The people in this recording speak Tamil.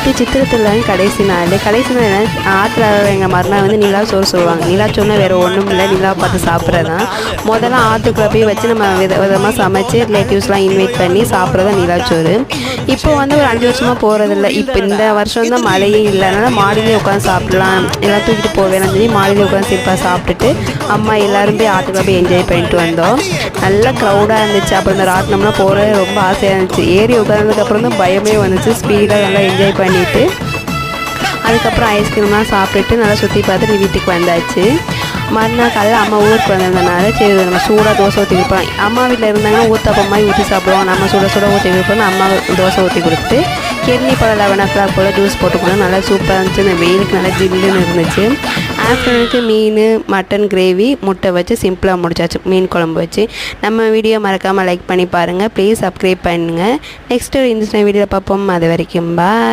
நேற்று சித்திரத்தில் கடைசி நாள் ஆற்றுல எங்கள் மறுநாள் வந்து நிலா சோறு சொல்லுவாங்க. நிலா சோறுனா வேறு ஒன்றும் இல்லை, நிலா பார்த்து சாப்பிட்றது தான். முதல்ல ஆற்றுக்குள்ளே போய் வச்சு நம்ம விதமாக சமைச்சு ரிலேட்டிவ்ஸ்லாம் இன்வைட் பண்ணி சாப்பிட்றது தான் நிலாச்சோறு. இப்போ வந்து ஒரு 5 வருஷமாக போகிறதில்ல. இப்போ இந்த வருஷம் தான் மழையே இல்லை, அதனால் மாடியிலே உட்காந்து சாப்பிட்லாம், எல்லாம் தூக்கிட்டு போவேன்னு சொல்லி மாடியிலே உட்காந்து சிம்பிளாக சாப்பிட்டுட்டு அம்மா எல்லோரும் போய் ஆற்றுக்குள்ளே போய் என்ஜாய் பண்ணிட்டு வந்தோம். நல்லா க்ரௌடாக இருந்துச்சு. அப்புறம் இந்த ராட்டினம்லாம் போகிறது ரொம்ப ஆசையாக இருந்துச்சு. ஏறி உட்காந்ததுக்கப்புறம் தான் பயமே வந்துச்சு. ஸ்பீடாக நல்லா என்ஜாய் பண்ணிவிட்டு அதுக்கப்புறம் ஐஸ்கிரீம்லாம் சாப்பிட்டுட்டு நல்லா சுற்றி பார்த்துட்டு வீட்டுக்கு வந்தாச்சு. மறுநாள் காலையில் அம்மா ஊருக்கு வந்திருந்தனால சரி நம்ம சூடாக தோசை ஊற்றி கொடுப்போம். அம்மா வீட்டில் இருந்தாங்கன்னா ஊற்றப்பம் மாதிரி ஊற்றி சாப்பிடுவோம். நம்ம சுட ஊற்றி கொடுப்போம். அம்மா தோசை ஊற்றி கொடுத்து கிர்னி பழம் 11 o'clock போல் ஜூஸ் போட்டு போனால் நல்லா சூப்பராக இருந்துச்சு. இந்த வெயிலுக்கு நல்லா ஜில்லுன்னு இருந்துச்சு. ஆஃப்டர்நூனுக்கு மீன் மட்டன் கிரேவி முட்டை வச்சு சிம்பிளாக முடிச்சாச்சு. மீன் குழம்பு வச்சு. நம்ம வீடியோ மறக்காமல் லைக் பண்ணி பாருங்கள். ப்ளீஸ் சப்ஸ்கிரைப் பண்ணுங்கள். நெக்ஸ்ட்டு இன்ஸ்டா வீடியோவில் பார்ப்போம். அது வரைக்கும் பாய்.